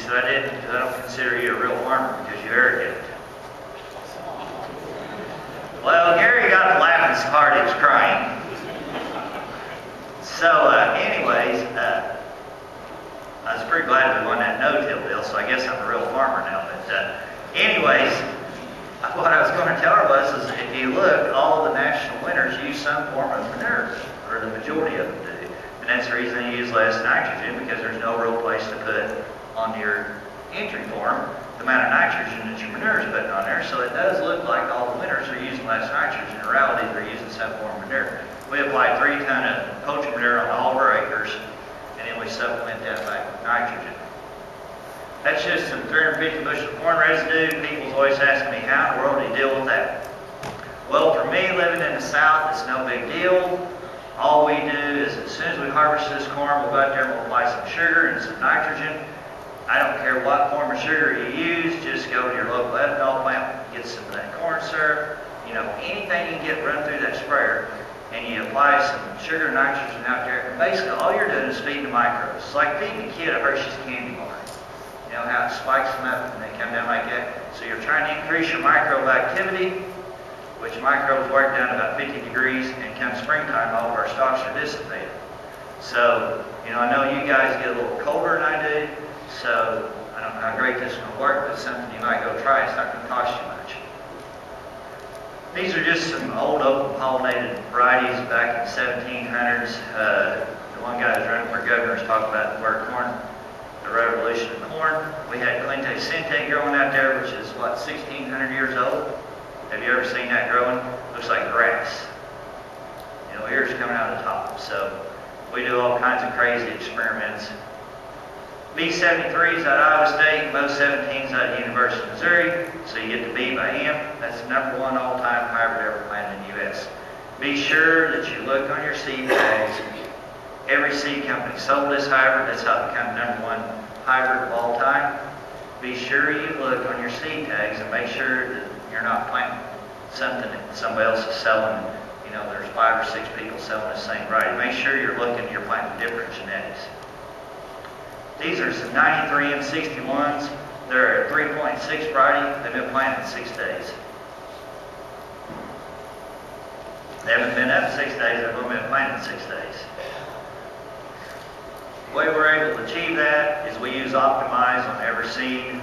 said, I didn't, because I don't consider you a real farmer because you're arrogant. Well, Gary got to laughing so hard he was crying. So, anyways, I was pretty glad we won that no-till deal, so I guess I'm a real farmer now. But anyways, what I was going to tell her was, is if you look, all the national winners use some form of manure, or the majority of them do. And that's the reason they use less nitrogen, because there's no real place to put on your entry form the amount of nitrogen that your manure is putting on there. So it does look like all the winners are using less nitrogen. In reality, they're using some form of manure. We apply 3 tons of poultry manure on all of our acres, and then we supplement that back with nitrogen. That's just some 350 bushel corn residue. People's always asking me, how in the world do you deal with that? Well, for me, living in the South, it's no big deal. All we do is, as soon as we harvest this corn, we'll go out there and we'll apply some sugar and some nitrogen. I don't care what form of sugar you use, just go to your local ethanol plant, get some of that corn syrup, anything you can get run through that sprayer, and you apply some sugar and nitrogen out there. And basically, all you're doing is feeding the microbes. It's like feeding a kid a Hershey's candy bar. You know how it spikes them up and they come down like that? So you're trying to increase your microbe activity, which microbes work down to about 50 degrees, and come springtime, all of our stocks are dissipated. So, I know you guys get a little colder than I do, so I don't know how great this is going to work, but it's something you might go try. It's not going to cost you much. These are just some old open pollinated varieties back in the 1700s. The one guy who's running for governor is talking about the word corn, the revolution of corn. We had Clente Sente growing out there, which is, 1,600 years old. Have you ever seen that growing? Looks like grass. Ears coming out of the top. So we do all kinds of crazy experiments. B73 is out of Iowa State, Mo 17 is out of the University of Missouri, so you get the B by M. That's the #1 all-time hybrid ever planted in the U.S. Be sure that you look on your seed tags. Every seed company sold this hybrid. That's how it became the #1 hybrid of all time. Be sure you look on your seed tags and make sure that you're not planting something that somebody else is selling. There's 5 or 6 people selling the same variety. Make sure you're planting different genetics. These are some 93 M61s. They're a 3.6 variety. They've been planted in 6 days. They haven't been up 6 days. They've only been planted in 6 days. The way we're able to achieve that is we use Optimize on every seed,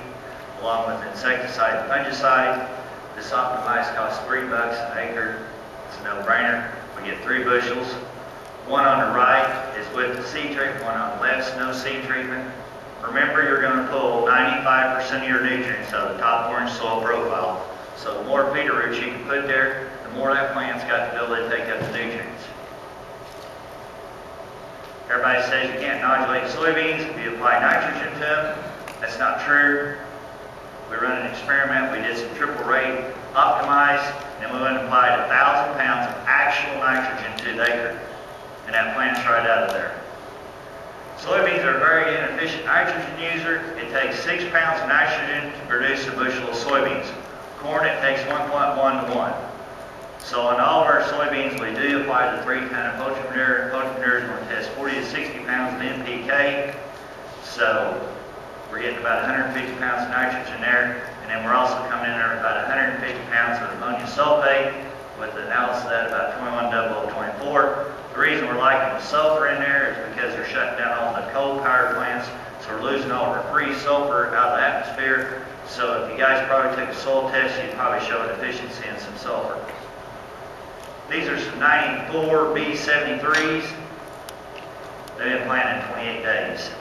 along with insecticide and fungicide. This Optimize costs $3 an acre. It's a no-brainer. We get 3 bushels. One on the right is with the seed treatment, one on the left is no seed treatment. Remember, you're going to pull 95% of your nutrients out of the top orange soil profile. So the more feeder roots you can put there, the more that plant's got the ability to take up the nutrients. Everybody says you can't nodulate soybeans if you apply nitrogen to them. That's not true. We run an experiment. We did some triple rate Optimize, and we went and applied 1,000 pounds of actual nitrogen to the acre. And that plant's right out of there. Soybeans are a very inefficient nitrogen user. It takes 6 pounds of nitrogen to produce a bushel of soybeans. Corn, it takes 1.1 to 1. So on all of our soybeans, we do apply the 3 ton of poultry manure. Poultry manure is going to test 40 to 60 pounds of NPK. So we're getting about 150 pounds of nitrogen there. And then we're also coming in there with about 150 pounds of ammonium sulfate with the analysis of that about 210024. The reason we're liking the sulfur in there is because they're shutting down all the coal power plants, so we're losing all of our free sulfur out of the atmosphere. So if you guys probably took a soil test, you'd probably show a deficiency in some sulfur. These are some 94 B73s. They've been planted in 28 days.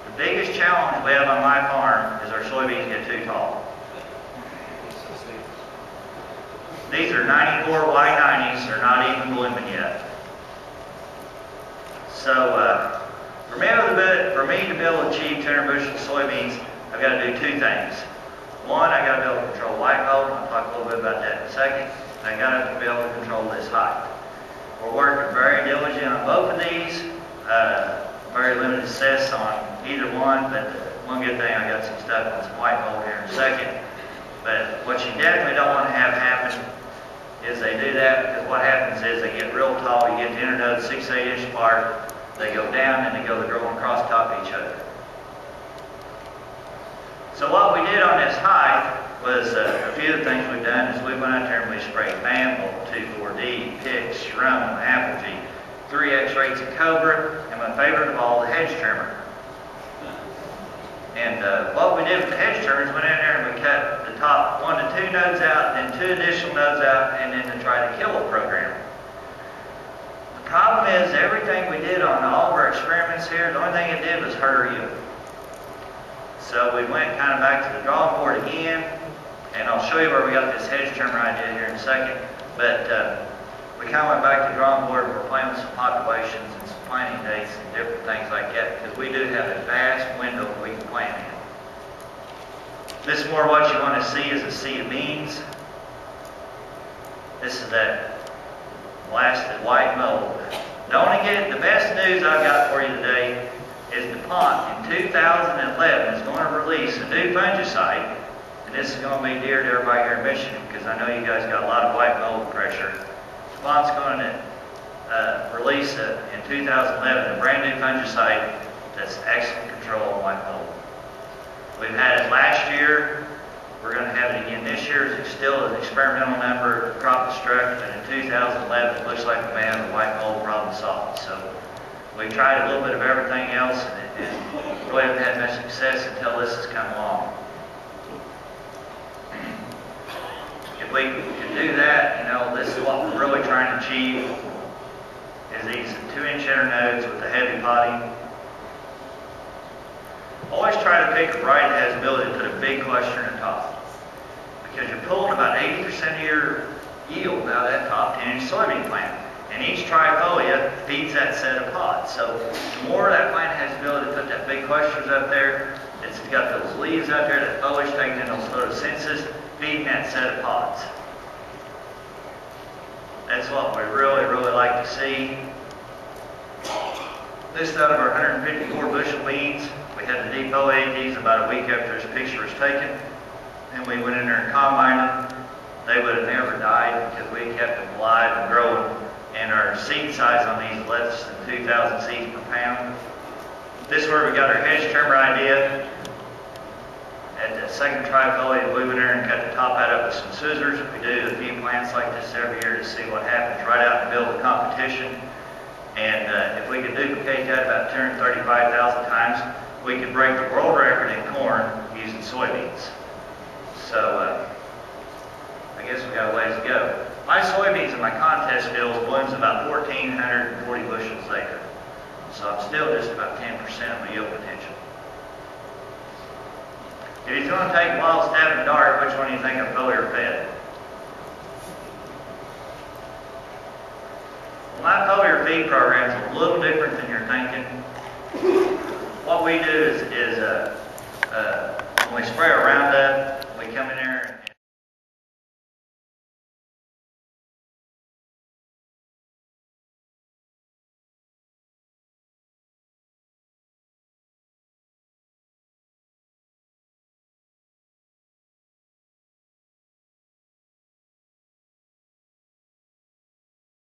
The biggest challenge we have on my farm is our soybeans get too tall. These are 94 Y90s. They're not even blooming yet. So for me to be able to achieve 200 bushels of soybeans, I've got to do 2 things. One, I got to be able to control white mold. I'll talk a little bit about that in a second. And I got to be able to control this height. We're working very diligent on both of these. Very limited success on either one, but one good thing, I got some stuff on some white mold here in a second. But what you definitely don't want to have happen is they do that, because what happens is they get real tall. You get the internodes 6 to 8 inch apart. They go down and they go growing across top of each other. So what we did on this hike was a few of the things we've done is we went out there and we sprayed Bamble, 2,4-D, Pix, Sharon, Appleby, 3X rates of Cobra, and my favorite of all, the hedge trimmer. And what we did with the hedge trimmers, went in there and we cut the top 1 to 2 nodes out, then 2 additional nodes out, and then to try to kill it program. The problem is everything we did on all of our experiments here, the only thing it did was hurt our yield. So we went kind of back to the drawing board again, and I'll show you where we got this hedge trimmer idea here in a second. But we kind of went back to the drawing board and we're playing with some populations and some planting dates and different things like that, because we do have a vast window we can plant in. This is more what you want to see is a sea of beans. This is that blasted white mold. The best news I've got for you today is DuPont in 2011 is going to release a new fungicide, and this is going to be dear to everybody here in Michigan because I know you guys got a lot of white mold pressure. DuPont's going to release in 2011 a brand new fungicide that's excellent control of white mold. We've had it last year. We're going to have it again this year. It's still an experimental number, crop is struck, but in 2011 it looks like we may have the white mold problem solved. So we tried a little bit of everything else and really haven't had much success until this has come along. If we can do that, this is what we're really trying to achieve, is these 2-inch internodes with the heavy potting. Always try to pick a variety that has the ability to put a big cluster in the top, because you're pulling about 80% of your yield out of that top 10-inch soybean plant. And each trifolia feeds that set of pods. So the more that plant has the ability to put that big clusters up there, it's got those leaves out there, that foliage taking in those photosynthesis, feeding that set of pods. That's what we really, really like to see. This out of our 154 bushel beans, we had to defoliate these about a week after this picture was taken. And we went in there and combined them. They would have never died because we kept them alive and growing. And our seed size on these is less than 2,000 seeds per pound. This is where we got our hedge trimmer idea. At the second trifolia, we went in there and cut the top out of it with some scissors. We do a few plants like this every year to see what happens right out in the middle of the competition. And if we could duplicate that about 235,000 times, we could break the world record in corn using soybeans. So I guess we got a ways to go. My soybeans in my contest fields blooms about 1,440 bushels an acre. So I'm still just about 10% of my yield potential. If he's going to take wild stab in the dark, which one do you think I'm foliar fed? Well, my foliar feed program is a little different than you're thinking. What we do is when we spray a Roundup,